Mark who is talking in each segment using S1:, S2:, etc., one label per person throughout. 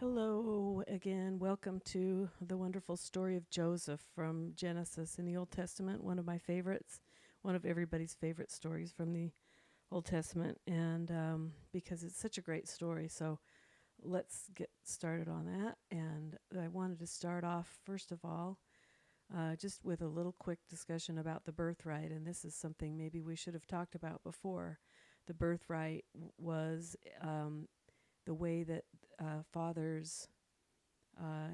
S1: Hello again. Welcome to the wonderful story of Joseph from Genesis in the Old Testament. One of my favorites, one of everybody's favorite stories from the Old Testament, and because it's such a great story. So let's get started on that. And I wanted to start off, first of all, just with a little quick discussion about the birthright. And this is something maybe we should have talked about before. The birthright was the way that fathers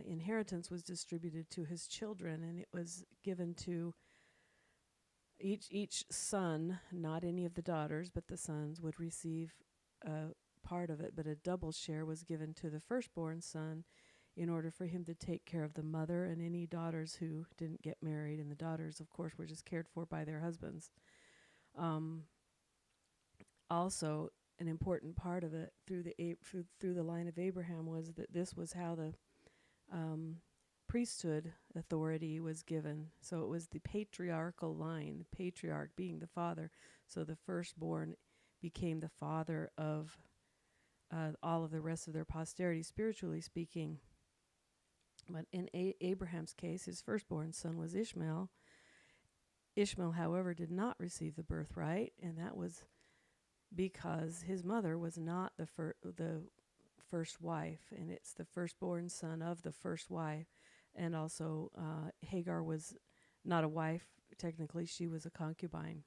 S1: inheritance was distributed to his children, and it was given to each son. Not any of the daughters, but the sons would receive a part of it, but a double share was given to the firstborn son in order for him to take care of the mother and any daughters who didn't get married. And the daughters, of course, were just cared for by their husbands. Um, Also, an important part of it through the line of Abraham was that this was how the um, priesthood authority was given. So it was the patriarchal line, the patriarch being the father. So the firstborn became the father of all of the rest of their posterity, spiritually speaking. But in Abraham's case, his firstborn son was Ishmael. Ishmael, however, did not receive the birthright, and that was because his mother was not the first wife, and it's the firstborn son of the first wife. And also, Hagar was not a wife, technically, she was a concubine.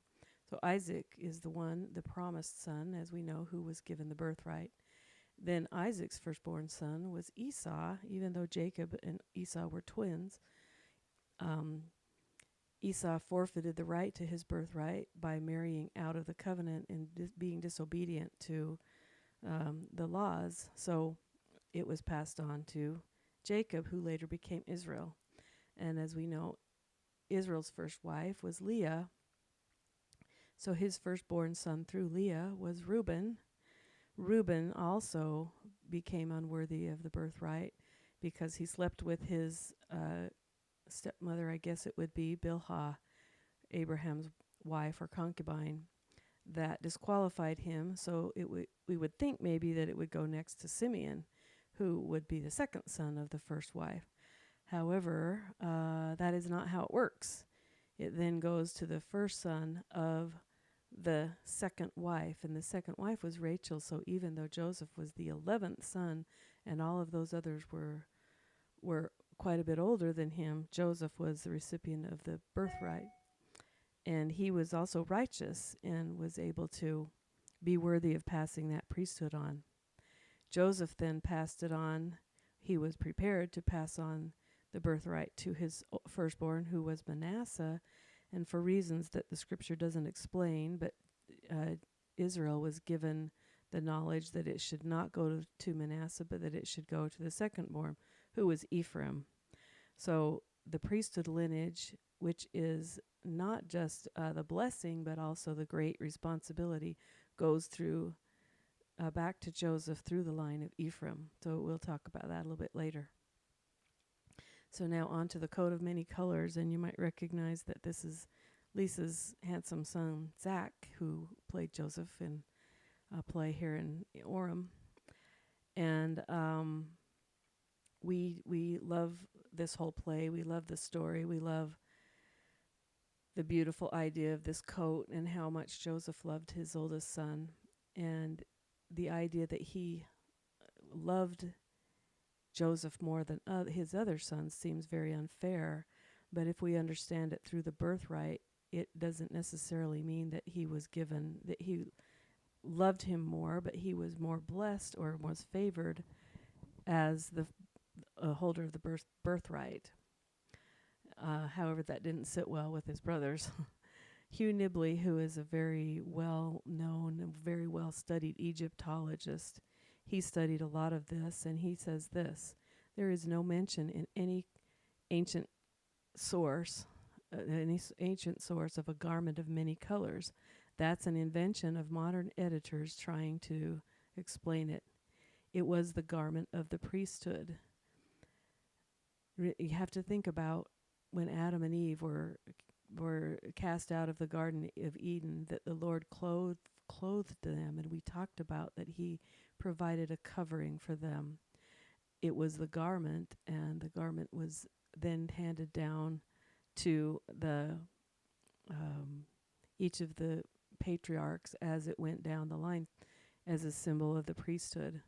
S1: So Isaac is the promised son, as we know, who was given the birthright. Then Isaac's firstborn son was Esau, even though Jacob and Esau were twins. Um, Esau forfeited the right to his birthright by marrying out of the covenant and being disobedient to the laws. So it was passed on to Jacob, who later became Israel. And as we know, Israel's first wife was Leah. So his firstborn son through Leah was Reuben. Reuben also became unworthy of the birthright because he slept with his stepmother, I guess it would be Bilhah, Abraham's wife or concubine. That disqualified him. So we would think maybe that it would go next to Simeon, who would be the second son of the first wife. However, that is not how it works. It then goes to the first son of the second wife, and the second wife was Rachel. So even though Joseph was the 11th son, and all of those others were quite a bit older than him, Joseph was the recipient of the birthright. And he was also righteous and was able to be worthy of passing that priesthood on. Joseph then passed it on. He was prepared to pass on the birthright to his firstborn, who was Manasseh, and for reasons that the scripture doesn't explain, but Israel was given the knowledge that it should not go to Manasseh, but that it should go to the secondborn, who was Ephraim. So the priesthood lineage, which is not just the blessing, but also the great responsibility, goes through back to Joseph through the line of Ephraim. So we'll talk about that a little bit later. So now on to the coat of many colors, and you might recognize that this is Lisa's handsome son, Zach, who played Joseph in a play here in Orem. And we love this whole play. We love the story. We love the beautiful idea of this coat and how much Joseph loved his oldest son, and the idea that he loved Joseph more than his other sons seems very unfair. But if we understand it through the birthright, it doesn't necessarily mean that he loved him more, but he was more blessed or was favored as the holder of the birthright. However, that didn't sit well with his brothers. Hugh Nibley, who is a very well-known and very well-studied Egyptologist, he studied a lot of this, and he says this: there is no mention in any ancient source of a garment of many colors. That's an invention of modern editors trying to explain it. It was the garment of the priesthood. You have to think about when Adam and Eve were cast out of the Garden of Eden, that the Lord clothed them, and we talked about that he provided a covering for them. it was the garment, and the garment was then handed down to the each of the patriarchs as it went down the line as a symbol of the priesthood.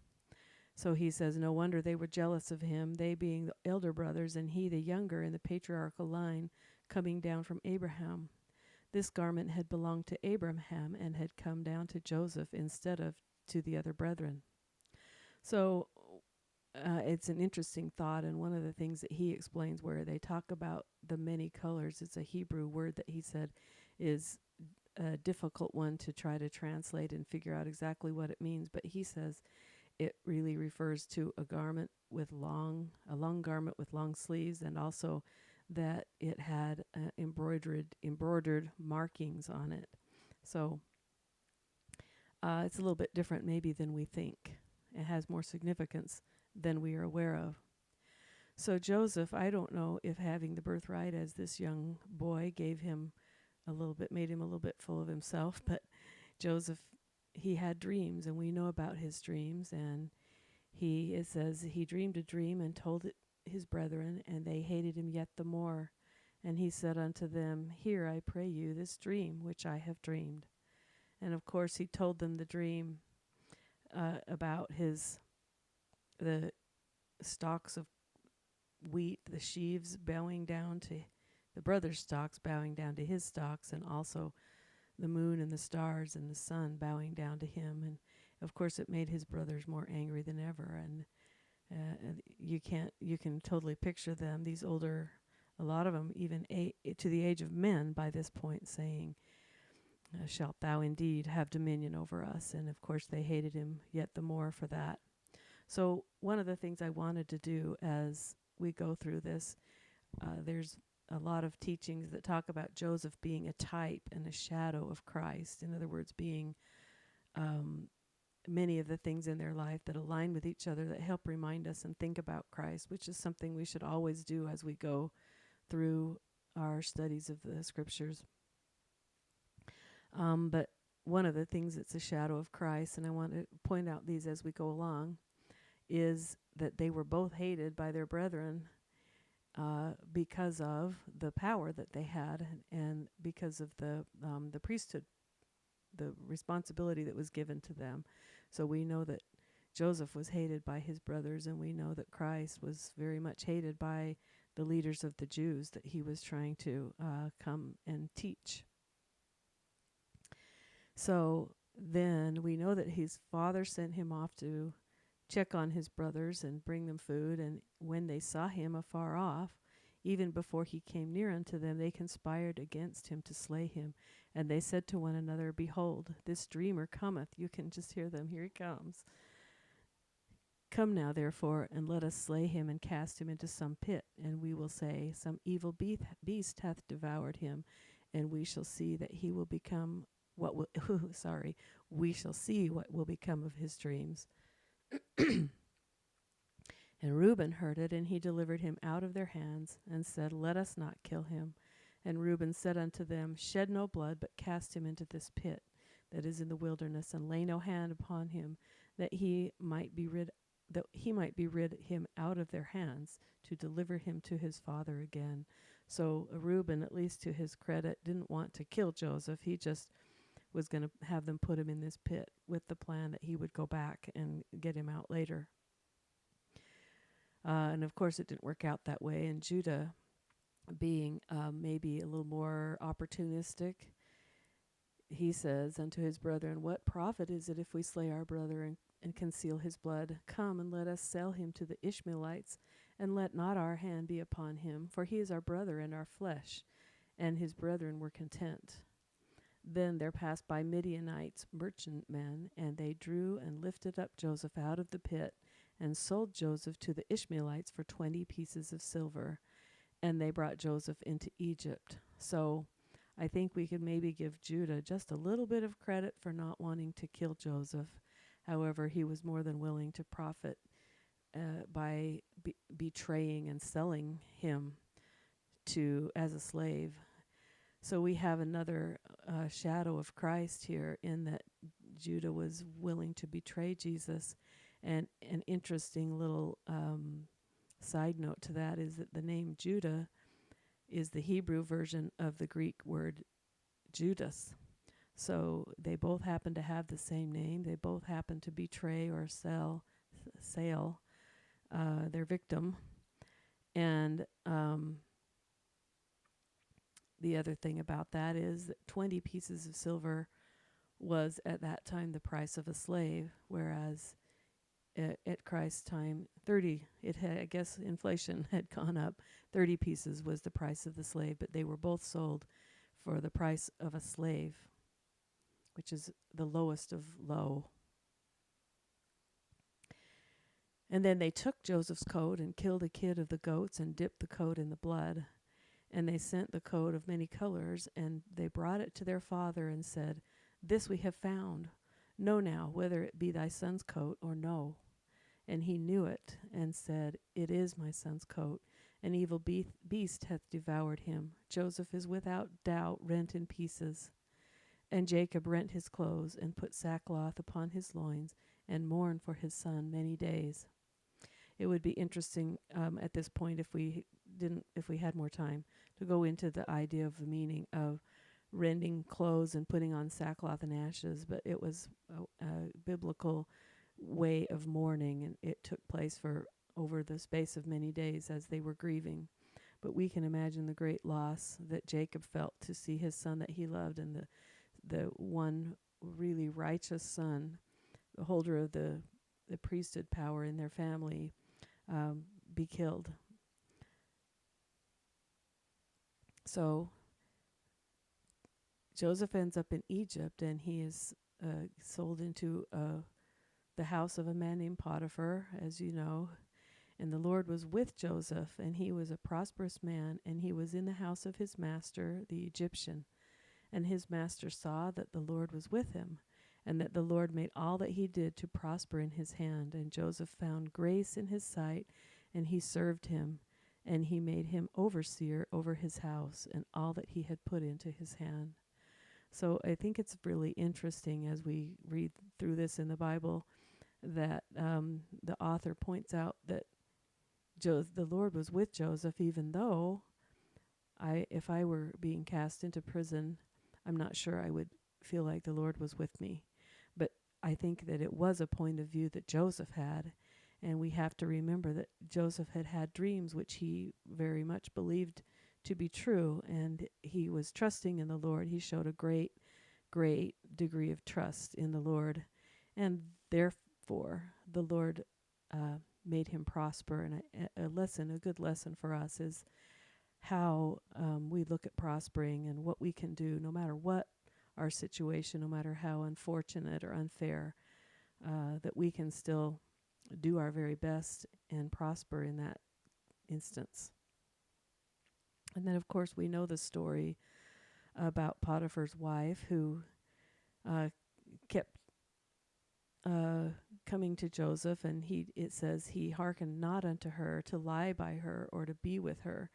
S1: So he says, no wonder they were jealous of him, they being the elder brothers, and he the younger in the patriarchal line, coming down from Abraham. This garment had belonged to Abraham and had come down to Joseph instead of to the other brethren. So it's an interesting thought, and one of the things that he explains where they talk about the many colors, it's a Hebrew word that he said is a difficult one to try to translate and figure out exactly what it means, but he says it really refers to a long garment with long sleeves, and also that it had embroidered markings on it. So it's a little bit different maybe than we think. It has more significance than we are aware of. So Joseph, I don't know if having the birthright as this young boy made him a little bit full of himself, but Joseph, he had dreams, and we know about his dreams, and it says he dreamed a dream and told it his brethren, and they hated him yet the more. And he said unto them, hear, I pray you, this dream which I have dreamed. And of course he told them the dream about the stalks of wheat, the sheaves bowing down to the brothers' stalks, bowing down to his stalks, and also the moon and the stars and the sun bowing down to him. And of course it made his brothers more angry than ever. And you can totally picture them, these older, a lot of them even to the age of men by this point, saying, shalt thou indeed have dominion over us? And of course they hated him yet the more for that. So one of the things I wanted to do as we go through this, there's a lot of teachings that talk about Joseph being a type and a shadow of Christ. In other words, being many of the things in their life that align with each other, that help remind us and think about Christ, which is something we should always do as we go through our studies of the scriptures. But one of the things that's a shadow of Christ, and I want to point out these as we go along, is that they were both hated by their brethren because of the power that they had, and because of the priesthood, the responsibility that was given to them. So we know that Joseph was hated by his brothers, and we know that Christ was very much hated by the leaders of the Jews that he was trying to come and teach. So then we know that his father sent him off to check on his brothers and bring them food, and when they saw him afar off, even before he came near unto them, they conspired against him to slay him. And they said to one another, behold, this dreamer cometh. You can just hear them. Here he comes. Come now, therefore, and let us slay him and cast him into some pit. And we will say, some evil beast hath devoured him, and we shall see that he will become we shall see what will become of his dreams. And Reuben heard it, and he delivered him out of their hands, and said, let us not kill him. And Reuben said unto them, shed no blood, but cast him into this pit that is in the wilderness, and lay no hand upon him, that he might be rid him out of their hands, to deliver him to his father again. So Reuben, at least to his credit, didn't want to kill Joseph. He just was going to have them put him in this pit with the plan that he would go back and get him out later. And of course it didn't work out that way. And Judah, being maybe a little more opportunistic, he says unto his brethren, what profit is it if we slay our brother and conceal his blood? Come and let us sell him to the Ishmaelites, and let not our hand be upon him, for he is our brother and our flesh. And his brethren were content. Then there passed by Midianites, merchantmen, and they drew and lifted up Joseph out of the pit, and sold Joseph to the Ishmaelites for 20 pieces of silver. And they brought Joseph into Egypt. So I think we could maybe give Judah just a little bit of credit for not wanting to kill Joseph. However, he was more than willing to profit by betraying and selling him as a slave. So we have another shadow of Christ here, in that Judah was willing to betray Jesus. And an interesting little side note to that is that the name Judah is the Hebrew version of the Greek word Judas. So they both happen to have the same name. They both happen to betray or sail their victim. And the other thing about that is that 20 pieces of silver was at that time the price of a slave, whereas at Christ's time, 30, I guess inflation had gone up. 30 pieces was the price of the slave, but they were both sold for the price of a slave, which is the lowest of low. And then they took Joseph's coat and killed a kid of the goats and dipped the coat in the blood. And they sent the coat of many colors, and they brought it to their father and said, "This we have found. Know now whether it be thy son's coat or no." And he knew it, and said, "It is my son's coat. An evil beast hath devoured him. Joseph is without doubt rent in pieces." And Jacob rent his clothes, and put sackcloth upon his loins, and mourned for his son many days. It would be interesting at this point, if we had more time, to go into the idea of the meaning of rending clothes and putting on sackcloth and ashes, but it was a biblical way of mourning, and it took place for over the space of many days as they were grieving. But we can imagine the great loss that Jacob felt to see his son that he loved, and the one really righteous son, the holder of the priesthood power in their family, be killed. So Joseph ends up in Egypt, and he is sold into the house of a man named Potiphar, as you know. And the Lord was with Joseph, and he was a prosperous man, and he was in the house of his master, the Egyptian. And his master saw that the Lord was with him, and that the Lord made all that he did to prosper in his hand. And Joseph found grace in his sight, and he served him, and he made him overseer over his house and all that he had put into his hand. So I think it's really interesting as we read through this in the Bible that the author points out that the Lord was with Joseph, even though if I were being cast into prison, I'm not sure I would feel like the Lord was with me. But I think that it was a point of view that Joseph had, and we have to remember that Joseph had had dreams which he very much believed to be true, and he was trusting in the Lord. He showed a great, great degree of trust in the Lord, and therefore the Lord made him prosper. And a good lesson for us is how we look at prospering and what we can do, no matter what our situation, no matter how unfortunate or unfair, that we can still do our very best and prosper in that instance. And then, of course, we know the story about Potiphar's wife, who kept coming to Joseph, and it says he hearkened not unto her to lie by her or to be with her.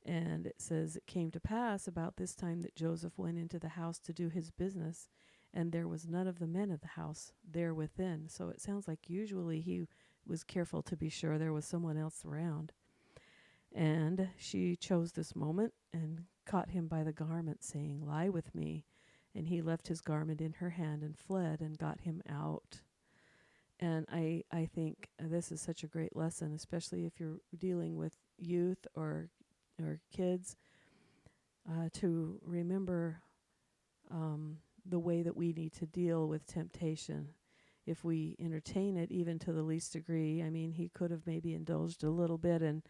S1: And it says it came to pass about this time that Joseph went into the house to do his business, and there was none of the men of the house there within. So it sounds like usually he was careful to be sure there was someone else around. And she chose this moment and caught him by the garment, saying, "Lie with me." And he left his garment in her hand and fled and got him out. And I think this is such a great lesson, especially if you're dealing with youth or kids, to remember the way that we need to deal with temptation. If we entertain it even to the least degree, I mean, he could have maybe indulged a little bit and,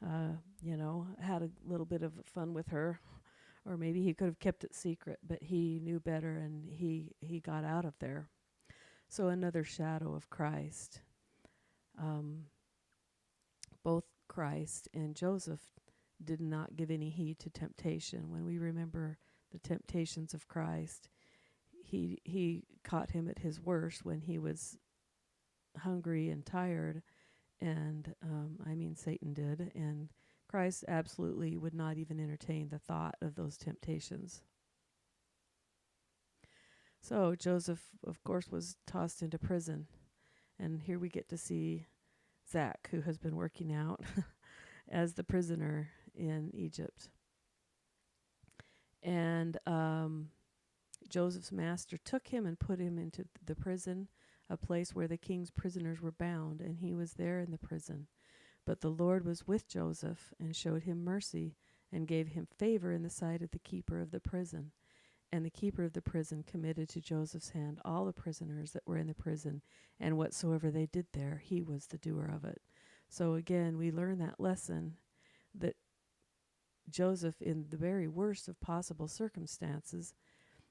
S1: had a little bit of fun with her, or maybe he could have kept it secret, but he knew better, and he got out of there. So another shadow of Christ. Both Christ and Joseph did not give any heed to temptation. When we remember the temptations of Christ, he caught him at his worst when he was hungry and tired, and Satan did, and Christ absolutely would not even entertain the thought of those temptations. So Joseph, of course, was tossed into prison, And here we get to see Zach, who has been working out as the prisoner in Egypt. And Joseph's master took him and put him into the prison, a place where the king's prisoners were bound, and he was there in the prison. But the Lord was with Joseph and showed him mercy and gave him favor in the sight of the keeper of the prison. And the keeper of the prison committed to Joseph's hand all the prisoners that were in the prison, and whatsoever they did there, he was the doer of it. So again, we learn that lesson that Joseph, in the very worst of possible circumstances,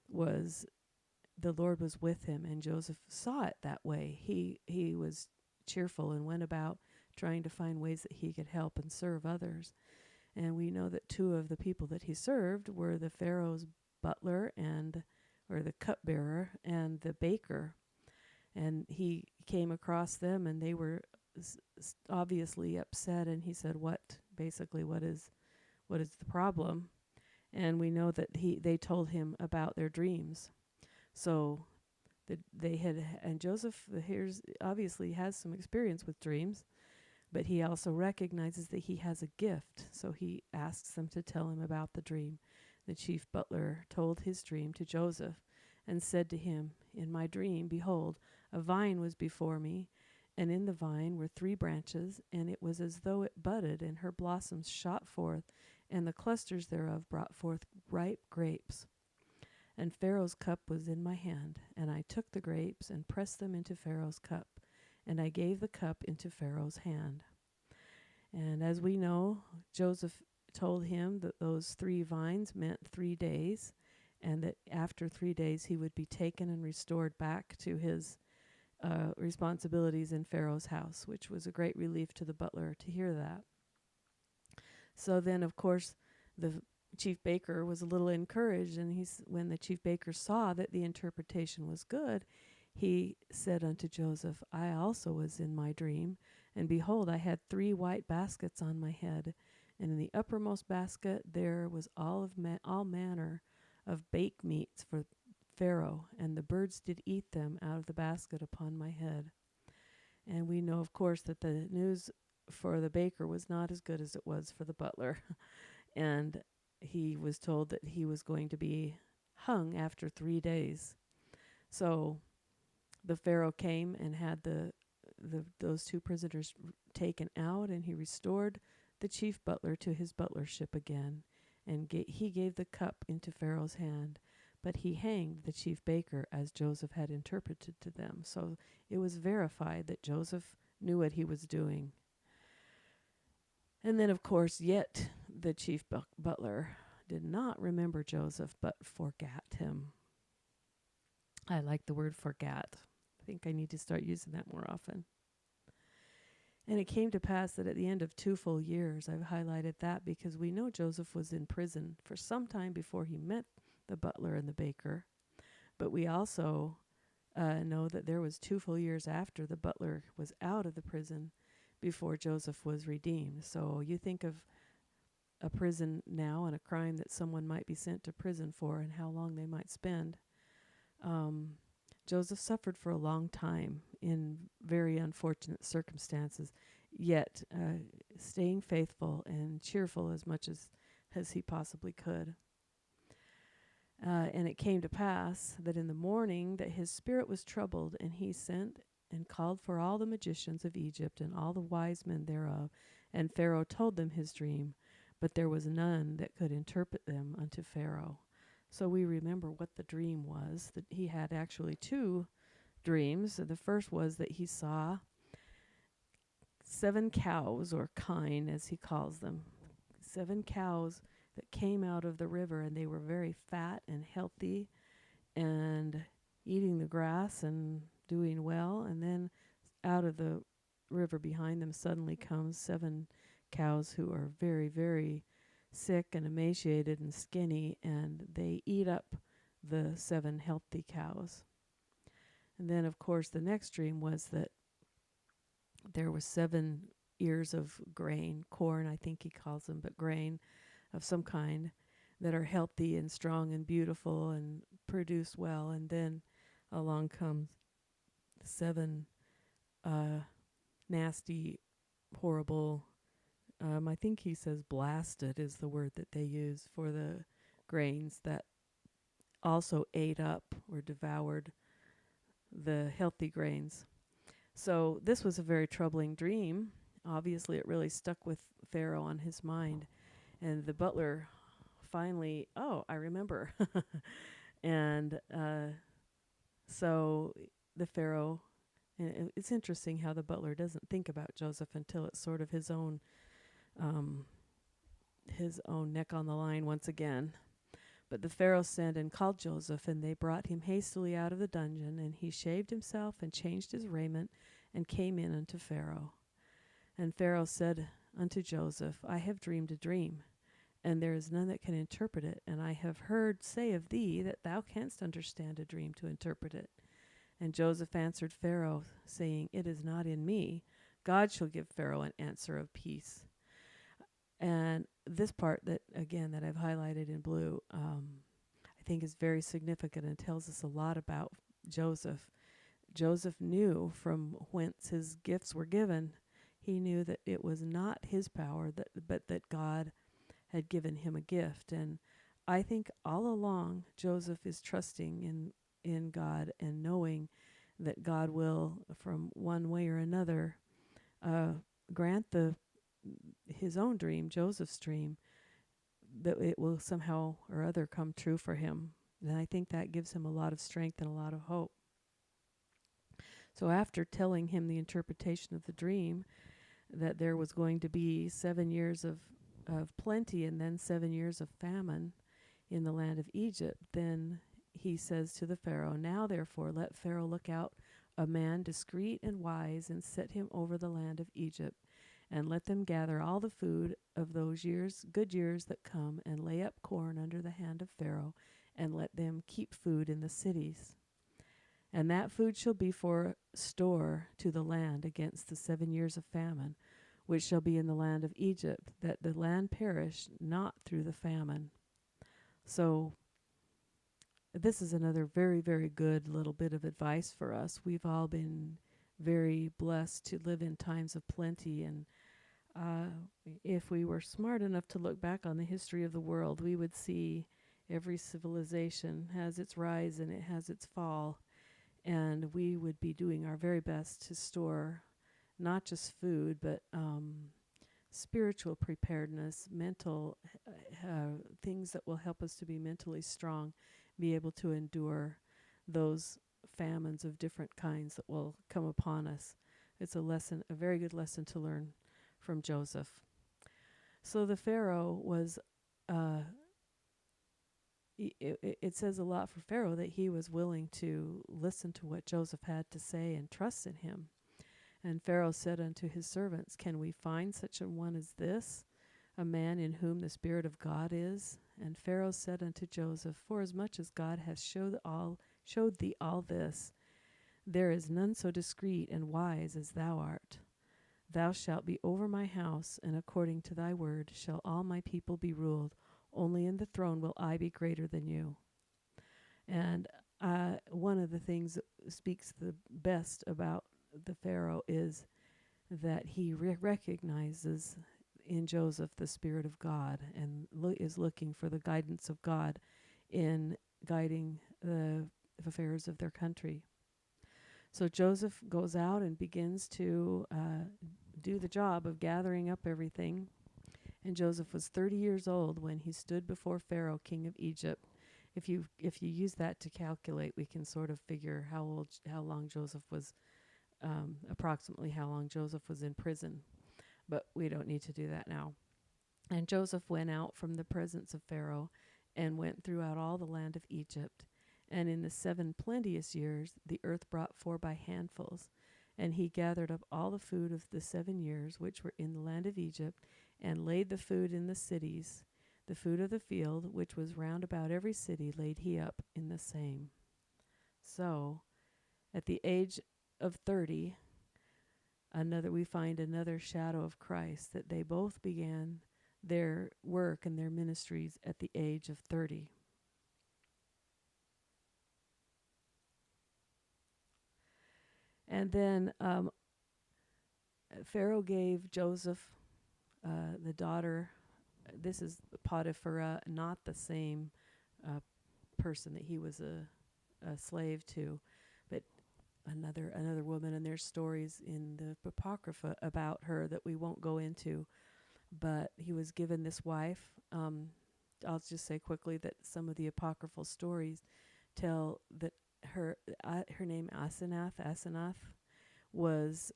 S1: was the Lord was with him, and Joseph saw it that way. He was cheerful and went about trying to find ways that he could help and serve others. And we know that two of the people that he served were the Pharaoh's butler or the cupbearer and the baker. And he came across them, and they were obviously upset. And he said, "What is the problem?" And we know that they told him about their dreams. So and Joseph here's obviously has some experience with dreams, but he also recognizes that he has a gift. So he asks them to tell him about the dream. The chief butler told his dream to Joseph and said to him, "In my dream, behold, a vine was before me, and in the vine were 3 branches, and it was as though it budded, and her blossoms shot forth, and the clusters thereof brought forth ripe grapes. And Pharaoh's cup was in my hand, and I took the grapes and pressed them into Pharaoh's cup, and I gave the cup into Pharaoh's hand." And as we know, Joseph told him that those 3 vines meant 3 days, and that after 3 days he would be taken and restored back to his responsibilities in Pharaoh's house, which was a great relief to the butler to hear that. So then, of course, the chief baker was a little encouraged, and when the chief baker saw that the interpretation was good, he said unto Joseph, "I also was in my dream, and behold, I had 3 white baskets on my head, and in the uppermost basket there was all manner of baked meats for Pharaoh, and the birds did eat them out of the basket upon my head." And we know, of course, that the news for the baker was not as good as it was for the butler. And he was told that he was going to be hung after 3 days. So the Pharaoh came and had those 2 prisoners taken out, and he restored the chief butler to his butlership again, and he gave the cup into Pharaoh's hand, but he hanged the chief baker as Joseph had interpreted to them. So it was verified that Joseph knew what he was doing. And then, of course, yet the chief butler did not remember Joseph, but forgot him. I like the word forgot. I think I need to start using that more often. And it came to pass that at the end of 2 full years, I've highlighted that because we know Joseph was in prison for some time before he met the butler and the baker. But we also know that there was 2 full years after the butler was out of the prison before Joseph was redeemed. So you think of a prison now and a crime that someone might be sent to prison for and how long they might spend. Joseph suffered for a long time in very unfortunate circumstances, yet staying faithful and cheerful as much as he possibly could. And it came to pass that in the morning that his spirit was troubled, and he sent and called for all the magicians of Egypt and all the wise men thereof, and Pharaoh told them his dream, but there was none that could interpret them unto Pharaoh. So we remember what the dream was, that he had actually 2 dreams. The first was that he saw 7 cows, or kine as he calls them, 7 cows that came out of the river, and they were very fat and healthy and eating the grass and doing well. And then out of the river behind them suddenly comes 7 cows who are very, very sick and emaciated and skinny, and they eat up the 7 healthy cows. And then, of course, the next dream was that there were 7 ears of grain, corn I think he calls them, but grain of some kind, that are healthy and strong and beautiful and produce well. And then along comes 7 nasty, horrible. I think he says blasted is the word that they use for the grains that also ate up or devoured the healthy grains. So this was a very troubling dream. Obviously, it really stuck with Pharaoh on his mind. And the butler finally, oh, I remember. And so the Pharaoh, and it's interesting how the butler doesn't think about Joseph until it's sort of um, his own neck on the line once again. But the Pharaoh sent and called Joseph, and they brought him hastily out of the dungeon, and he shaved himself and changed his raiment and came in unto Pharaoh. And Pharaoh said unto Joseph, I have dreamed a dream, and there is none that can interpret it, and I have heard say of thee that thou canst understand a dream to interpret it. And Joseph answered Pharaoh, saying, It is not in me. God shall give Pharaoh an answer of peace. And this part that, again, that I've highlighted in blue, I think is very significant and tells us a lot about Joseph. Joseph knew from whence his gifts were given. He knew that it was not his power, but that God had given him a gift. And I think all along Joseph is trusting in God and knowing that God will, from one way or another, grant his own dream, Joseph's dream, that it will somehow or other come true for him. And I think that gives him a lot of strength and a lot of hope. So after telling him the interpretation of the dream, that there was going to be 7 years of plenty and then 7 years of famine in the land of Egypt, then he says to the Pharaoh, Now therefore let Pharaoh look out a man discreet and wise, and set him over the land of Egypt, and let them gather all the food of those years, good years that come, and lay up corn under the hand of Pharaoh, and let them keep food in the cities. And that food shall be for store to the land against the 7 years of famine, which shall be in the land of Egypt, that the land perish not through the famine. So this is another very, very good little bit of advice for us. We've all been very blessed to live in times of plenty, and if we were smart enough to look back on the history of the world, we would see every civilization has its rise and it has its fall, and we would be doing our very best to store not just food, but spiritual preparedness, mental things that will help us to be mentally strong, be able to endure those famines of different kinds that will come upon us. It's a lesson, a very good lesson to learn from Joseph. So the Pharaoh was, it says a lot for Pharaoh that he was willing to listen to what Joseph had to say and trust in him. And Pharaoh said unto his servants, Can we find such a one as this, a man in whom the Spirit of God is? And Pharaoh said unto Joseph, Forasmuch as God hath showed thee all this, there is none so discreet and wise as thou art. Thou shalt be over my house, and according to thy word shall all my people be ruled. Only in the throne will I be greater than you. And one of the things that speaks the best about the Pharaoh is that he recognizes in Joseph the Spirit of God, and is looking for the guidance of God in guiding the affairs of their country. So Joseph goes out and begins to do the job of gathering up everything. And Joseph was 30 years old when he stood before Pharaoh, king of Egypt. If you use that to calculate, we can sort of figure how long Joseph was, approximately how long Joseph was in prison. But we don't need to do that now. And Joseph went out from the presence of Pharaoh and went throughout all the land of Egypt. And in the 7 plenteous years, the earth brought forth by handfuls. And he gathered up all the food of the 7 years which were in the land of Egypt, and laid the food in the cities. The food of the field, which was round about every city, laid he up in the same. So, at the age of 30, we find another shadow of Christ, that they both began their work and their ministries at the age of 30. And then Pharaoh gave Joseph the daughter. This is Potiphar, not the same uh, person that he was a slave to, but another woman. And there's stories in the Apocrypha about her that we won't go into. But he was given this wife. I'll just say quickly that some of the apocryphal stories tell that her name Asenath was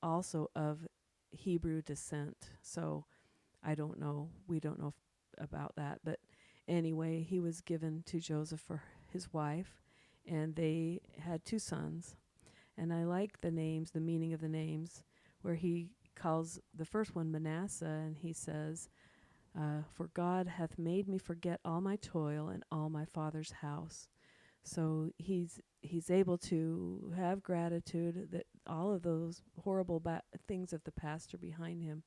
S1: also of Hebrew descent. So I don't know. We don't know about that. But anyway, he was given to Joseph for his wife, and they had two sons. And I like the names, the meaning of the names, where he calls the first one Manasseh, and he says, "For God hath made me forget all my toil and all my father's house." So he's able to have gratitude that all of those horrible things of the past are behind him.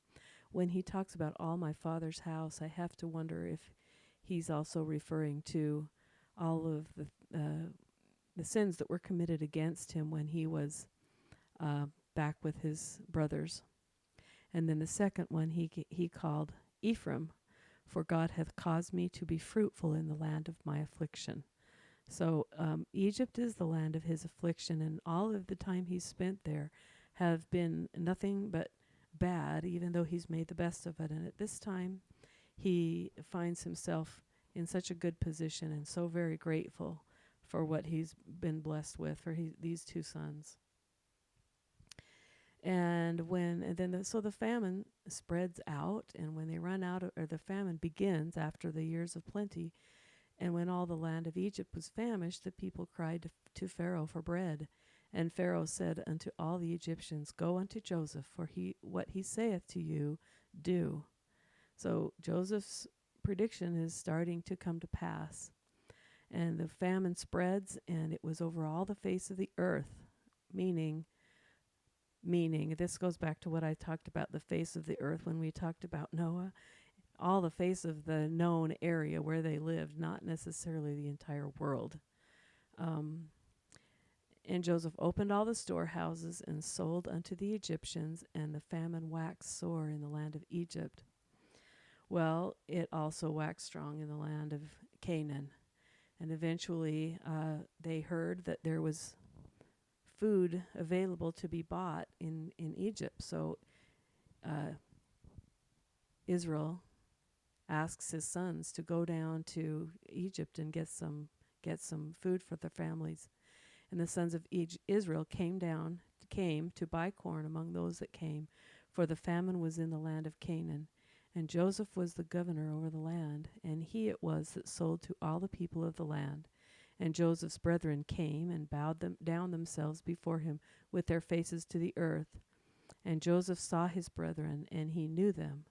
S1: When he talks about all my father's house, I have to wonder if he's also referring to all of the sins that were committed against him when he was back with his brothers. And then the second one he called Ephraim, for God hath caused me to be fruitful in the land of my affliction. So Egypt is the land of his affliction, and all of the time he's spent there have been nothing but bad, even though he's made the best of it. And at this time, he finds himself in such a good position and so very grateful for what he's been blessed with, for these two sons. So the famine spreads out, and when they run out or the famine begins after the years of plenty, and when all the land of Egypt was famished, the people cried to Pharaoh for bread. And Pharaoh said unto all the Egyptians, Go unto Joseph, for what he saith to you, do. So Joseph's prediction is starting to come to pass. And the famine spreads, and it was over all the face of the earth, meaning this goes back to what I talked about, the face of the earth when we talked about Noah, all the face of the known area where they lived, not necessarily the entire world. And Joseph opened all the storehouses and sold unto the Egyptians, and the famine waxed sore in the land of Egypt. Well, it also waxed strong in the land of Canaan. And eventually they heard that there was food available to be bought in Egypt. So Israel asks his sons to go down to Egypt and get some food for their families. And the sons of Israel came to buy corn among those that came, for the famine was in the land of Canaan. And Joseph was the governor over the land, and he it was that sold to all the people of the land. And Joseph's brethren came and bowed them down themselves before him with their faces to the earth. And Joseph saw his brethren, and he knew them,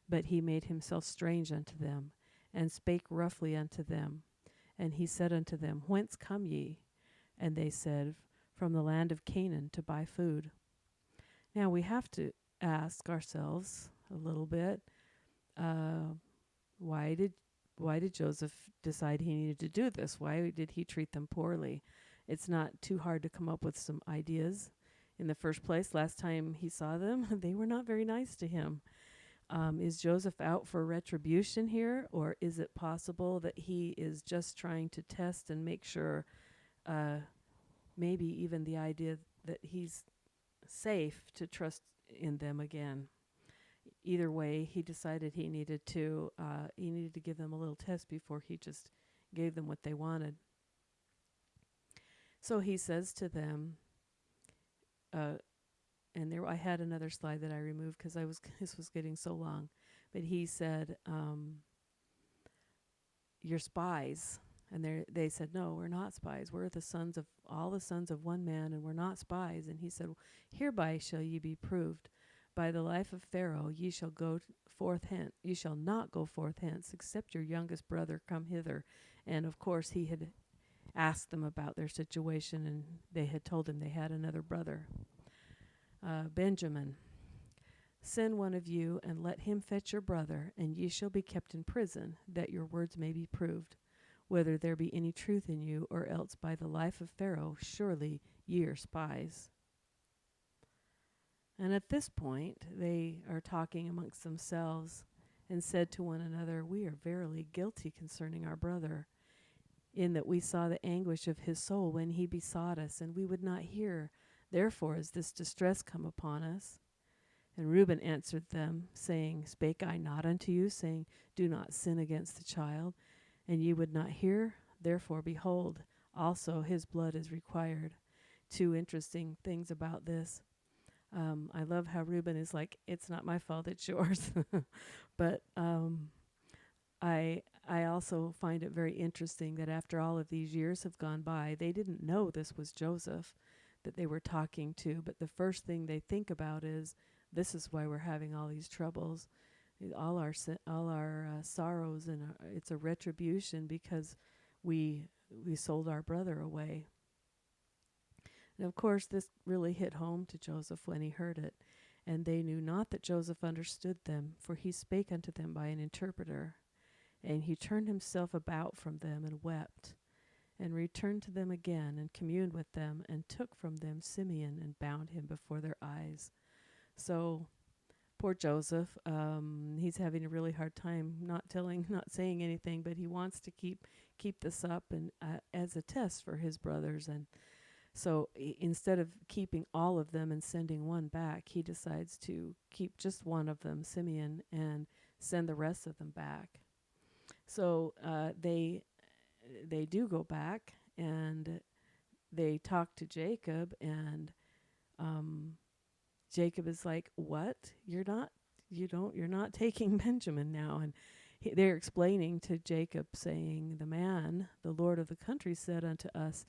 S1: but he made himself strange unto them, and spake roughly unto them. And he said unto them, Whence come ye? And they said, From the land of Canaan, to buy food. Now we have to ask ourselves a little bit, why did Joseph decide he needed to do this? Why did he treat them poorly? It's not too hard to come up with some ideas. In the first place, last time he saw them, they were not very nice to him. Is Joseph out for retribution here, or is it possible that he is just trying to test and make sure, maybe even the idea that he's safe to trust in them again? Either way, he decided he needed to give them a little test before he just gave them what they wanted. So he says to them, and there I had another slide that I removed because this was getting so long, but he said, "You're spies," and they said, "No, we're not spies. We're all the sons of one man, and we're not spies." And he said, "Hereby shall ye be proved. By the life of Pharaoh, ye shall go forth hence. Ye shall not go forth hence, except your youngest brother come hither." And of course, he had asked them about their situation, and they had told him they had another brother, Benjamin. "Send one of you, and let him fetch your brother, and ye shall be kept in prison, that your words may be proved, whether there be any truth in you, or else by the life of Pharaoh, surely ye are spies." And at this point, they are talking amongst themselves and said to one another, "We are verily guilty concerning our brother, in that we saw the anguish of his soul when he besought us, and we would not hear. Therefore is this distress come upon us." And Reuben answered them, saying, "Spake I not unto you, saying, Do not sin against the child? And ye would not hear. Therefore, behold, also his blood is required." Two interesting things about this. I love how Reuben is like, "It's not my fault, it's yours." But I also find it very interesting that after all of these years have gone by, they didn't know this was Joseph that they were talking to. But the first thing they think about is, this is why we're having all these troubles, all our sorrows, and it's a retribution because we sold our brother away. And of course, this really hit home to Joseph when he heard it. And they knew not that Joseph understood them, for he spake unto them by an interpreter. And he turned himself about from them and wept, and returned to them again, and communed with them, and took from them Simeon, and bound him before their eyes. So poor Joseph, he's having a really hard time not saying anything, but he wants to keep this up and as a test for his brothers. And so instead of keeping all of them and sending one back, he decides to keep just one of them, Simeon, and send the rest of them back. So they do go back, and they talk to Jacob, and Jacob is like, "What? You're not taking Benjamin now." And they're explaining to Jacob, saying, "The Lord of the country, said unto us,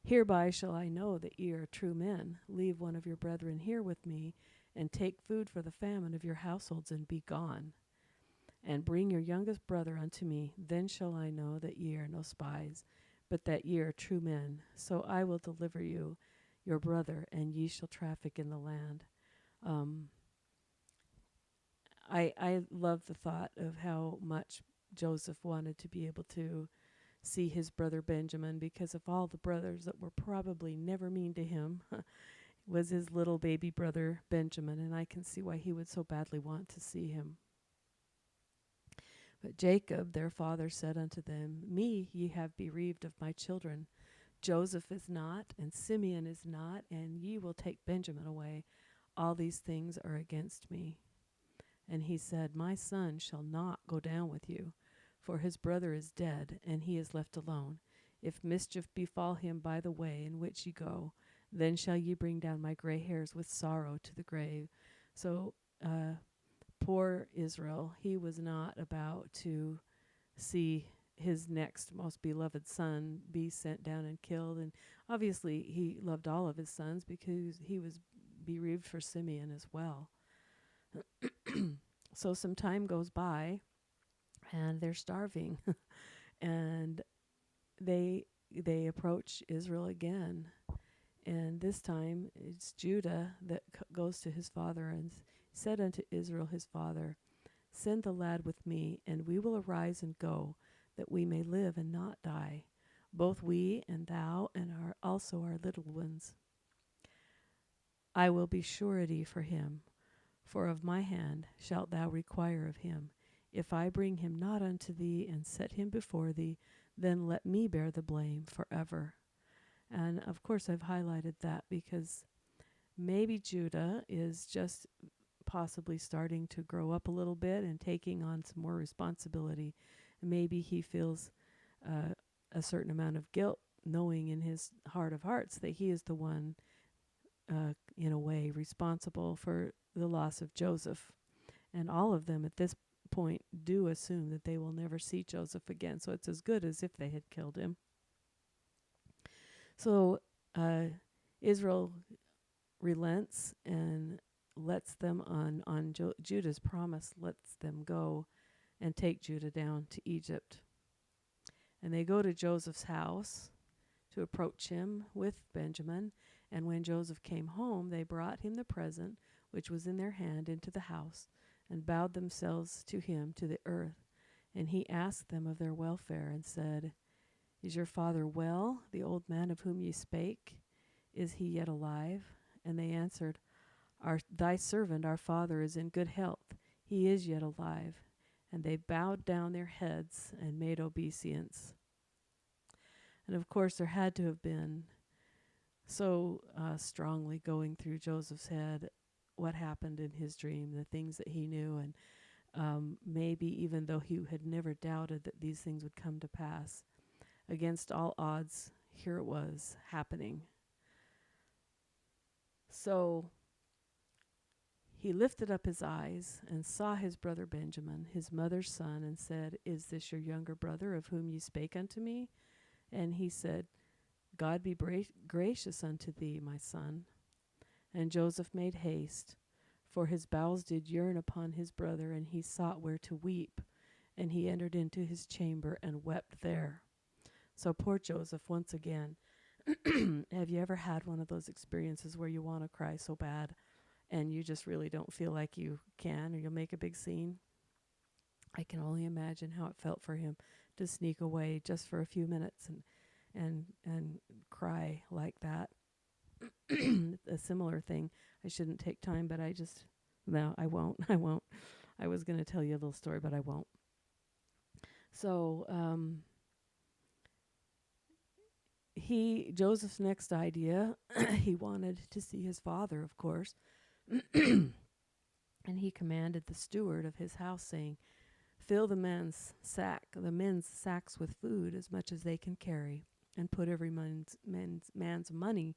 S1: Hereby shall I know that ye are true men. Leave one of your brethren here with me, and take food for the famine of your households, and be gone. And bring your youngest brother unto me. Then shall I know that ye are no spies, but that ye are true men. So I will deliver you your brother, and ye shall traffic in the land." I love the thought of how much Joseph wanted to be able to see his brother Benjamin, because of all the brothers that were probably never mean to him, was his little baby brother Benjamin, and I can see why he would so badly want to see him. But Jacob, their father, said unto them, "Me ye have bereaved of my children. Joseph is not, and Simeon is not, and ye will take Benjamin away. All these things are against me." And he said, "My son shall not go down with you, for his brother is dead, and he is left alone. If mischief befall him by the way in which ye go, then shall ye bring down my gray hairs with sorrow to the grave." So poor Israel, he was not about to see his next most beloved son be sent down and killed. And obviously he loved all of his sons, because he was bereaved for Simeon as well. So some time goes by, and they're starving. And they approach Israel again, and this time it's Judah that goes to his father and said unto Israel his father, "Send the lad with me, and we will arise and go, that we may live and not die, both we and thou, and also our little ones. I will be surety for him, for of my hand shalt thou require of him. If I bring him not unto thee, and set him before thee, then let me bear the blame forever." And of course I've highlighted that because maybe Judah is just possibly starting to grow up a little bit and taking on some more responsibility. And maybe he feels a certain amount of guilt, knowing in his heart of hearts that he is the one, in a way, responsible for the loss of Joseph. And all of them at this point do assume that they will never see Joseph again. So it's as good as if they had killed him. So Israel relents and lets them on Judah's promise, lets them go and take Judah down to Egypt. And they go to Joseph's house to approach him with Benjamin. And when Joseph came home, they brought him the present which was in their hand into the house, and bowed themselves to him to the earth. And he asked them of their welfare, and said, "Is your father well, the old man of whom ye spake? Is he yet alive?" And they answered, Thy servant, our father, is in good health. He is yet alive. And they bowed down their heads and made obeisance. And of course, there had to have been so strongly going through Joseph's head what happened in his dream, the things that he knew, and maybe even though he had never doubted that these things would come to pass, against all odds, here it was happening. So he lifted up his eyes and saw his brother Benjamin, his mother's son, and said, Is this your younger brother of whom ye spake unto me? And he said, God be gracious unto thee, my son. And Joseph made haste, for his bowels did yearn upon his brother, and he sought where to weep. And he entered into his chamber and wept there. So poor Joseph, once again. Have you ever had one of those experiences where you want to cry so bad and you just really don't feel like you can, or you'll make a big scene? I can only imagine how it felt for him to sneak away just for a few minutes and cry like that. A similar thing. I shouldn't take time, but I won't. I was going to tell you a little story, but I won't. So Joseph's next idea, he wanted to see his father, of course. And he commanded the steward of his house, saying, Fill the men's sacks with food as much as they can carry, and put every man's money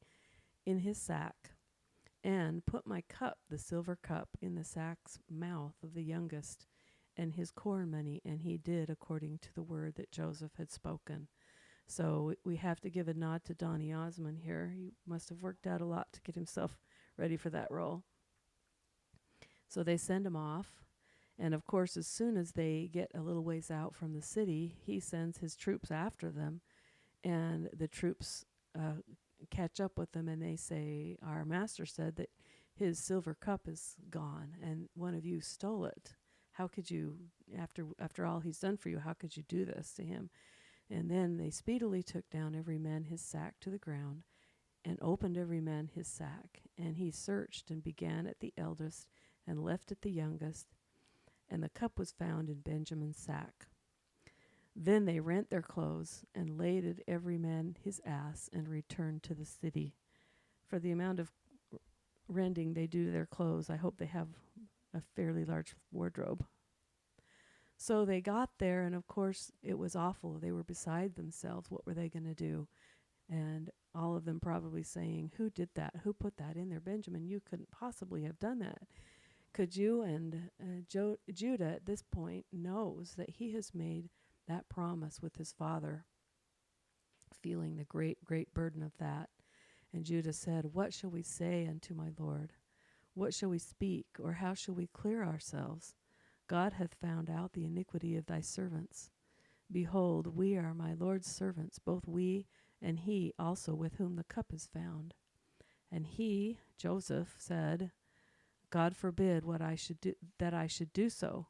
S1: in his sack, and put my cup, the silver cup, in the sack's mouth of the youngest, and his corn money. And he did according to the word that Joseph had spoken. So we have to give a nod to Donny Osmond here. He must have worked out a lot to get himself ready for that role. So they send him off. And of course, as soon as they get a little ways out from the city, he sends his troops after them. And the troops catch up with them, and they say, Our master said that his silver cup is gone, and one of you stole it. How could you, after all he's done for you, how could you do this to him? And then they speedily took down every man his sack to the ground, and opened every man his sack. And he searched, and began at the eldest, and left at the youngest. And the cup was found in Benjamin's sack. Then they rent their clothes, and laded every man his ass, and returned to the city. For the amount of rending they do to their clothes, I hope they have a fairly large wardrobe. So they got there, and of course it was awful. They were beside themselves. What were they going to do? And all of them probably saying, Who did that? Who put that in there? Benjamin, you couldn't possibly have done that. Could you? And Judah at this point knows that he has made that promise with his father, feeling the great, great burden of that. And Judah said, What shall we say unto my Lord? What shall we speak, or how shall we clear ourselves? God hath found out the iniquity of thy servants. Behold, we are my Lord's servants, both we and he also with whom the cup is found. And he, Joseph, said, God forbid that I should do so,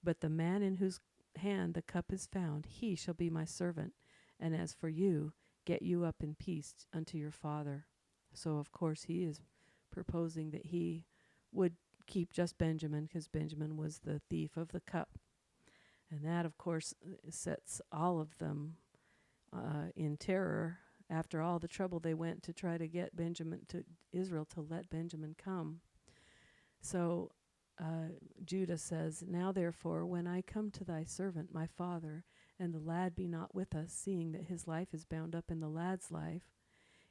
S1: but the man in whose hand the cup is found, he shall be my servant. And as for you, get you up in peace unto your father. So of course he is proposing that he would keep just Benjamin, because Benjamin was the thief of the cup. And that, of course, sets all of them in terror after all the trouble they went to try to get Israel to let Benjamin come. So Judah says, Now therefore, when I come to thy servant, my father, and the lad be not with us, seeing that his life is bound up in the lad's life,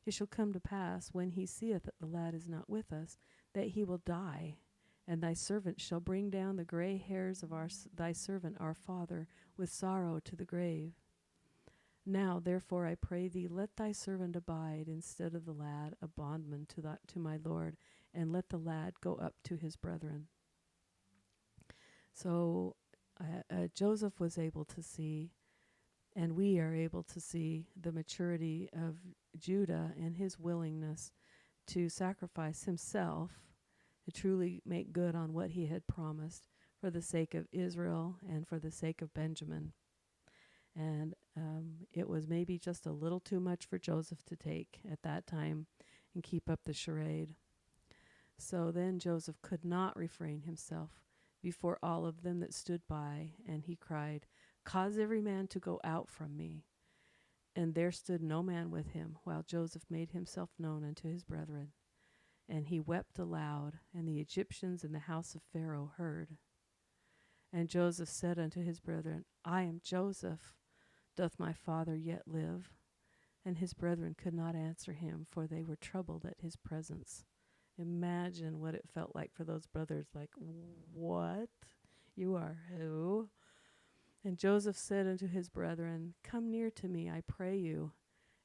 S1: it shall come to pass, when he seeth that the lad is not with us, that he will die. And thy servant shall bring down the gray hairs of thy servant our father with sorrow to the grave. Now therefore I pray thee, let thy servant abide instead of the lad, a bondman to my Lord, and let the lad go up to his brethren. So Joseph was able to see, and we are able to see, the maturity of Judah and his willingness to sacrifice himself to truly make good on what he had promised for the sake of Israel and for the sake of Benjamin. And it was maybe just a little too much for Joseph to take at that time and keep up the charade. So then Joseph could not refrain himself before all of them that stood by, and he cried, "Cause every man to go out from me." And there stood no man with him, while Joseph made himself known unto his brethren. And he wept aloud, and the Egyptians in the house of Pharaoh heard. And Joseph said unto his brethren, I am Joseph. Doth my father yet live? And his brethren could not answer him, for they were troubled at his presence. Imagine what it felt like for those brothers, like, what? You are who? And Joseph said unto his brethren, Come near to me, I pray you.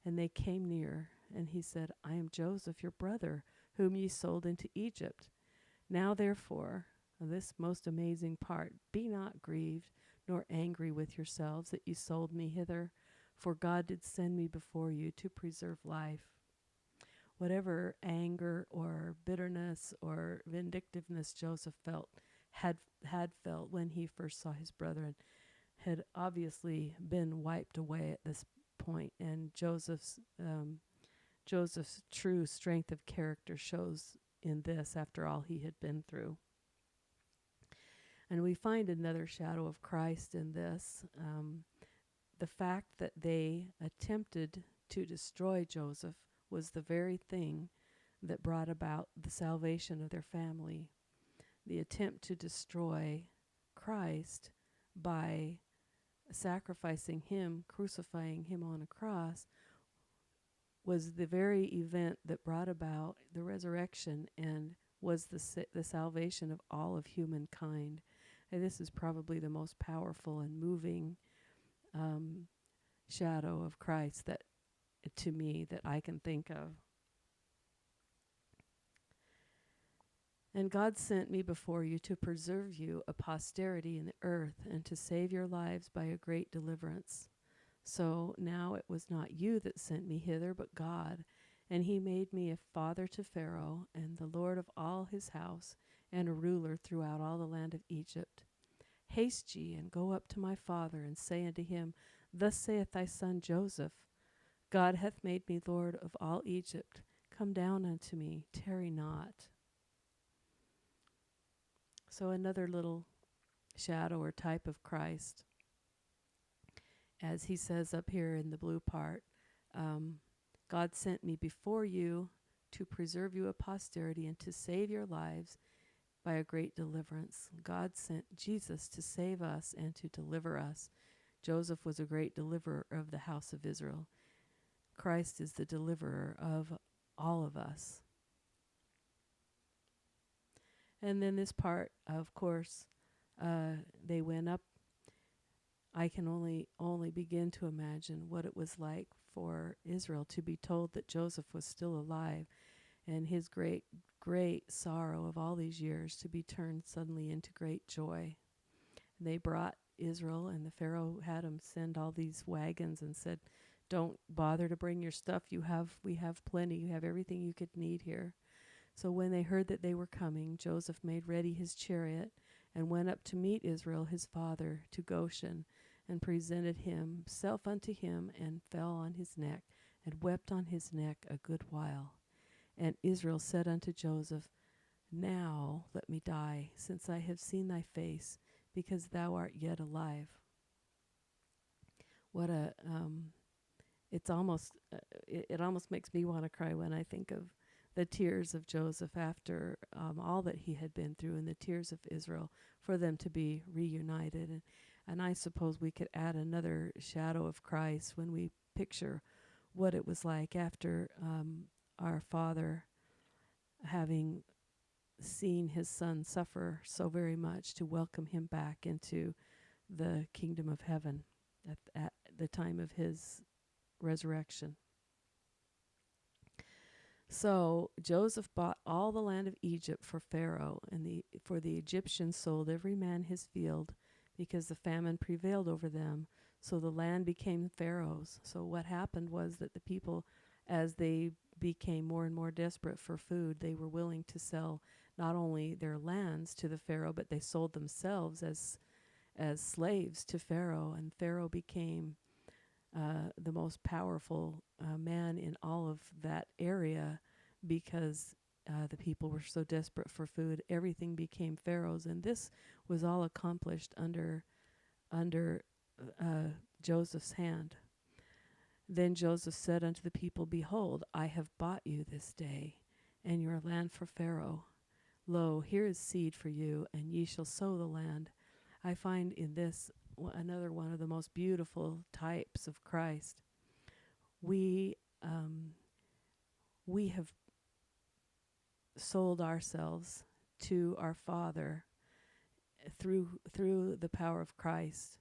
S1: And they came near, and he said, I am Joseph, your brother, whom ye sold into Egypt. Now therefore, this most amazing part, be not grieved, nor angry with yourselves that ye sold me hither, for God did send me before you to preserve life. Whatever anger or bitterness or vindictiveness Joseph had felt when he first saw his brethren, had obviously been wiped away at this point, and Joseph's true strength of character shows in this after all he had been through. And we find another shadow of Christ in this. The fact that they attempted to destroy Joseph was the very thing that brought about the salvation of their family. The attempt to destroy Christ by sacrificing him, crucifying him on a cross, was the very event that brought about the resurrection and was the salvation of all of humankind. And this is probably the most powerful and moving shadow of Christ that, to me, that I can think of. And God sent me before you to preserve you a posterity in the earth and to save your lives by a great deliverance. So now it was not you that sent me hither, but God. And he made me a father to Pharaoh, and the Lord of all his house, and a ruler throughout all the land of Egypt. Haste ye, and go up to my father, and say unto him, Thus saith thy son Joseph, God hath made me Lord of all Egypt. Come down unto me, tarry not. So another little shadow or type of Christ. As he says up here in the blue part, God sent me before you to preserve you a posterity and to save your lives by a great deliverance. God sent Jesus to save us and to deliver us. Joseph was a great deliverer of the house of Israel. Christ is the deliverer of all of us. And then this part, of course, they went up. I can only begin to imagine what it was like for Israel to be told that Joseph was still alive, and his great sorrow of all these years to be turned suddenly into great joy. And they brought Israel, and the Pharaoh had him send all these wagons and said, don't bother to bring your stuff. We have plenty. You have everything you could need here. So when they heard that they were coming, Joseph made ready his chariot and went up to meet Israel his father to Goshen, and presented himself unto him, and fell on his neck, and wept on his neck a good while. And Israel said unto Joseph, Now let me die, since I have seen thy face, because thou art yet alive. What a it almost makes me want to cry when I think of the tears of Joseph after all that he had been through, and the tears of Israel for them to be reunited. And I suppose we could add another shadow of Christ when we picture what it was like after our Father, having seen his Son suffer so very much, to welcome him back into the kingdom of heaven at the time of his resurrection. So Joseph bought all the land of Egypt for Pharaoh, and for the Egyptians sold every man his field, because the famine prevailed over them. So the land became Pharaoh's. So what happened was that the people, as they became more and more desperate for food, they were willing to sell not only their lands to the Pharaoh, but they sold themselves as slaves to Pharaoh. And Pharaoh became the most powerful man in all of that area, because the people were so desperate for food, everything became Pharaoh's, and this was all accomplished under Joseph's hand. Then Joseph said unto the people, Behold, I have bought you this day, and your land for Pharaoh. Lo, here is seed for you, and ye shall sow the land. I find in this another one of the most beautiful types of Christ. We have sold ourselves to our Father through the power of Christ,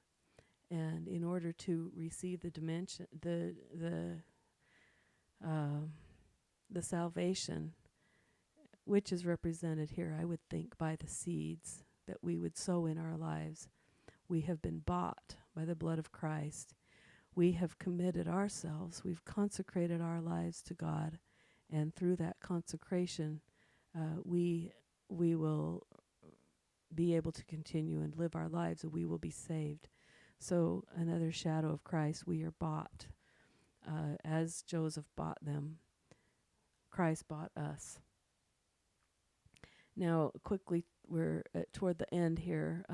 S1: and in order to receive the dimension, the salvation, which is represented here, I would think, by the seeds that we would sow in our lives. We have been bought by the blood of Christ. We have committed ourselves. We've consecrated our lives to God, and through that consecration, we will be able to continue and live our lives, and we will be saved. So another shadow of Christ, we are bought. As Joseph bought them, Christ bought us. Now, quickly, we're toward the end here.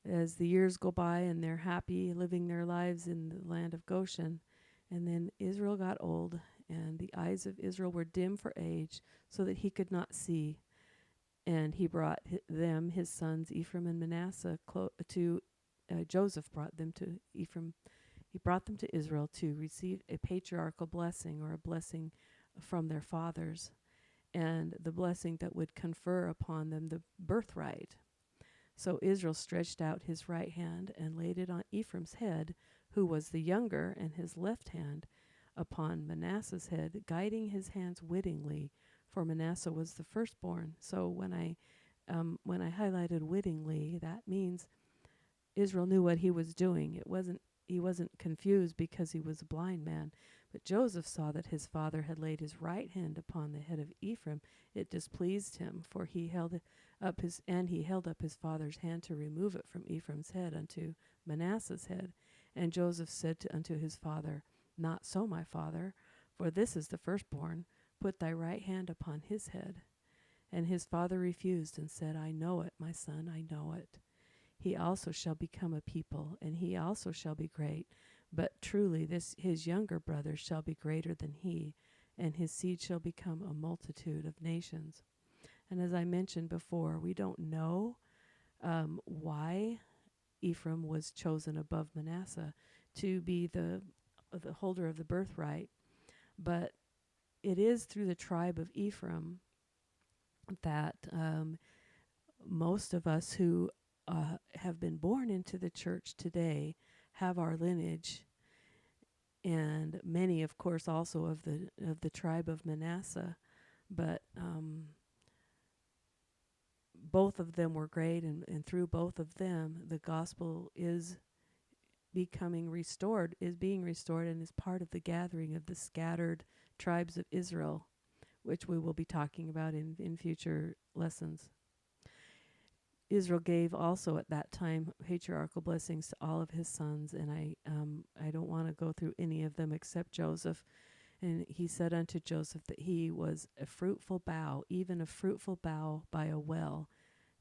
S1: As the years go by and they're happy living their lives in the land of Goshen, and then Israel got old, and the eyes of Israel were dim for age, so that he could not see. And he brought them, his sons, Ephraim and Manasseh, Joseph brought them to Ephraim. He brought them to Israel to receive a patriarchal blessing, or a blessing from their fathers, and the blessing that would confer upon them the birthright. So Israel stretched out his right hand and laid it on Ephraim's head, who was the younger, and his left hand upon Manasseh's head, guiding his hands wittingly, for Manasseh was the firstborn. So when I highlighted wittingly, that means Israel knew what he was doing. He wasn't confused because he was a blind man. But Joseph saw that his father had laid his right hand upon the head of Ephraim. It displeased him, for he held up his father's hand to remove it from Ephraim's head unto Manasseh's head. And Joseph said unto his father, Not so, my father, for this is the firstborn. Put thy right hand upon his head. And his father refused and said, I know it, my son, I know it. He also shall become a people, and he also shall be great. But truly his younger brother shall be greater than he, and his seed shall become a multitude of nations. And as I mentioned before, we don't know why Ephraim was chosen above Manasseh to be the holder of the birthright, but it is through the tribe of Ephraim that most of us who have been born into the church today have our lineage, and many, of course, also of the tribe of Manasseh. But both of them were great, and through both of them, the gospel is being restored, and is part of the gathering of the scattered tribes of Israel, which we will be talking about in future lessons. Israel gave also at that time patriarchal blessings to all of his sons, and I don't want to go through any of them except Joseph. And he said unto Joseph that he was a fruitful bough, even a fruitful bough by a well,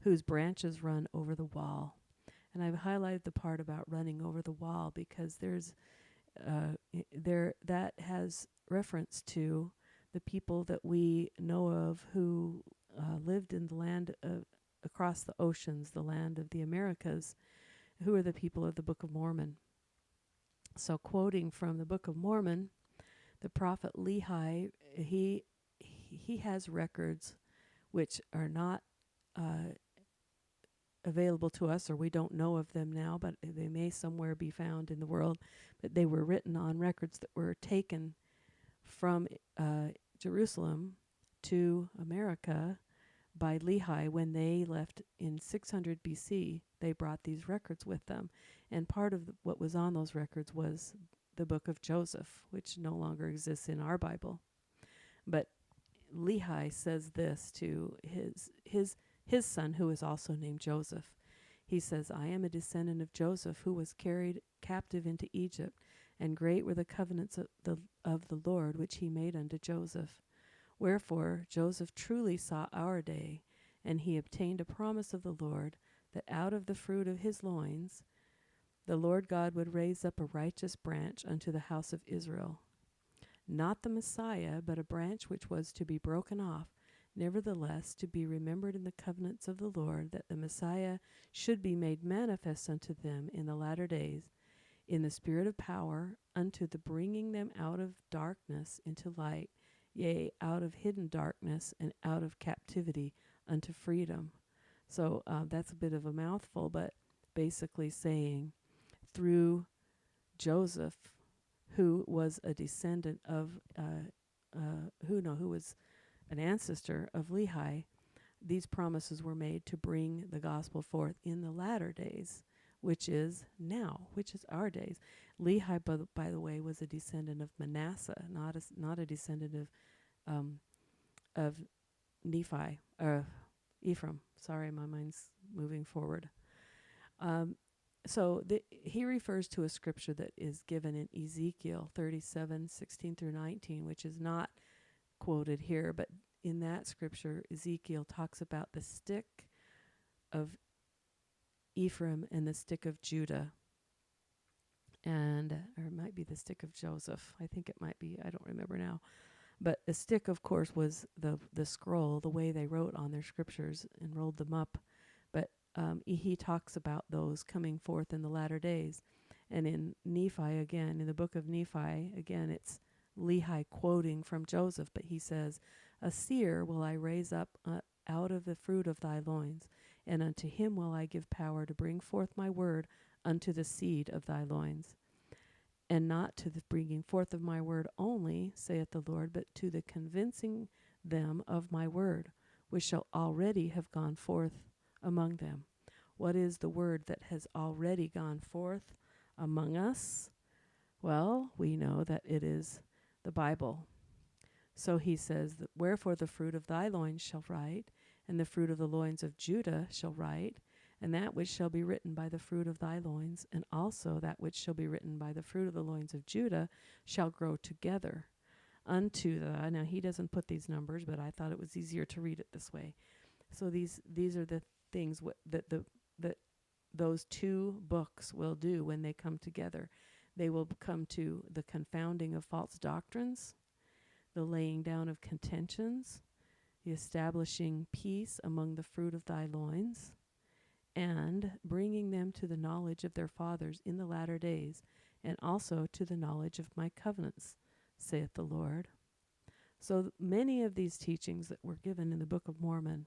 S1: whose branches run over the wall. And I've highlighted the part about running over the wall because that has reference to the people that we know of who lived in the land across the oceans, the land of the Americas, who are the people of the Book of Mormon. So quoting from the Book of Mormon, the prophet Lehi, he has records which are not available to us, or we don't know of them now, but they may somewhere be found in the world. But they were written on records that were taken from Jerusalem to America by Lehi when they left in 600 BC. They brought these records with them, and part of what was on those records was the book of Joseph, which no longer exists in our Bible. But Lehi says this to his son, who is also named Joseph. He says, I am a descendant of Joseph, who was carried captive into Egypt, and great were the covenants of the Lord which he made unto Joseph. Wherefore Joseph truly saw our day, and he obtained a promise of the Lord, that out of the fruit of his loins the Lord God would raise up a righteous branch unto the house of Israel. Not the Messiah, but a branch which was to be broken off, nevertheless to be remembered in the covenants of the Lord, that the Messiah should be made manifest unto them in the latter days, in the spirit of power, unto the bringing them out of darkness into light, yea, out of hidden darkness and out of captivity unto freedom. So that's a bit of a mouthful, but basically saying through Joseph, who was a descendant of, who was an ancestor of Lehi, these promises were made to bring the gospel forth in the latter days, which is now, which is our days. Lehi, by the way, was a descendant of Manasseh, not a descendant of Nephi, Ephraim. Sorry, my mind's moving forward. So he refers to a scripture that is given in Ezekiel 37:16 through 19, which is not quoted here, but in that scripture, Ezekiel talks about the stick of Ephraim and the stick of Judah, or it might be the stick of Joseph. I think it might be. I don't remember now. But the stick, of course, was the scroll, the way they wrote on their scriptures and rolled them up. But he talks about those coming forth in the latter days. And in Nephi, again, in the book of Nephi, again, it's Lehi quoting from Joseph, but he says, "A seer will I raise up out of the fruit of thy loins, and unto him will I give power to bring forth my word unto the seed of thy loins. And not to the bringing forth of my word only, saith the Lord, but to the convincing them of my word, which shall already have gone forth among them." What is the word that has already gone forth among us? Well, we know that it is the Bible. So he says that, "Wherefore the fruit of thy loins shall write, and the fruit of the loins of Judah shall write, and that which shall be written by the fruit of thy loins, and also that which shall be written by the fruit of the loins of Judah shall grow together unto the," now he doesn't put these numbers, but I thought it was easier to read it this way. So these are the things that those two books will do when they come together. They will come to the confounding of false doctrines, the laying down of contentions, the establishing peace among the fruit of thy loins, and bringing them to the knowledge of their fathers in the latter days, and also to the knowledge of my covenants, saith the Lord. So many of these teachings that were given in the Book of Mormon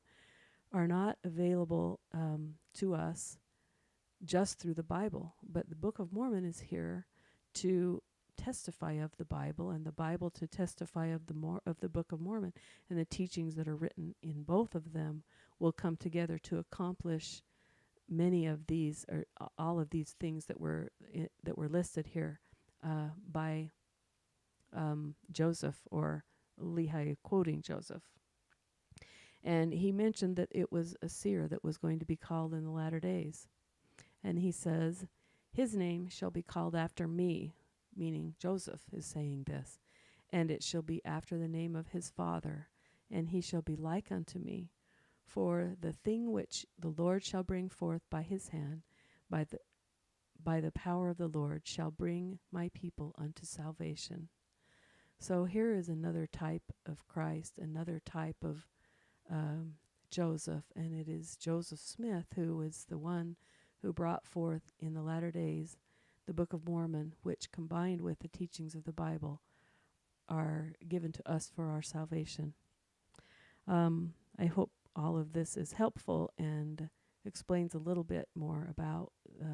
S1: are not available to us just through the Bible, but the Book of Mormon is here to testify of the Bible, and the Bible to testify of the Book of Mormon, and the teachings that are written in both of them will come together to accomplish many of these, or all of these things that were listed here by Joseph, or Lehi quoting Joseph. And he mentioned that it was a seer that was going to be called in the latter days. And he says, "His name shall be called after me," meaning Joseph is saying this, "and it shall be after the name of his father, and he shall be like unto me. For the thing which the Lord shall bring forth by his hand, by the power of the Lord, shall bring my people unto salvation." So here is another type of Christ, another type of Joseph, and it is Joseph Smith who is the one who brought forth in the latter days the Book of Mormon, which combined with the teachings of the Bible are given to us for our salvation. I hope all of this is helpful and explains a little bit more about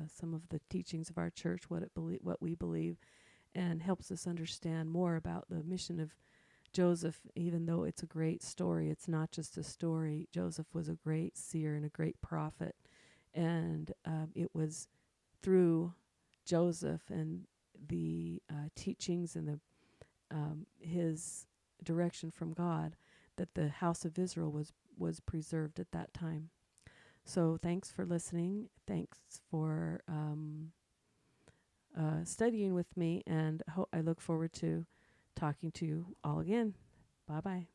S1: some of the teachings of our church, what we believe, and helps us understand more about the mission of Joseph. Even though it's a great story, it's not just a story. Joseph was a great seer and a great prophet, and it was through Joseph and the teachings and his direction from God that the house of Israel was preserved at that time. So thanks for listening. Thanks for studying with me, and I look forward to talking to you all again. Bye-bye.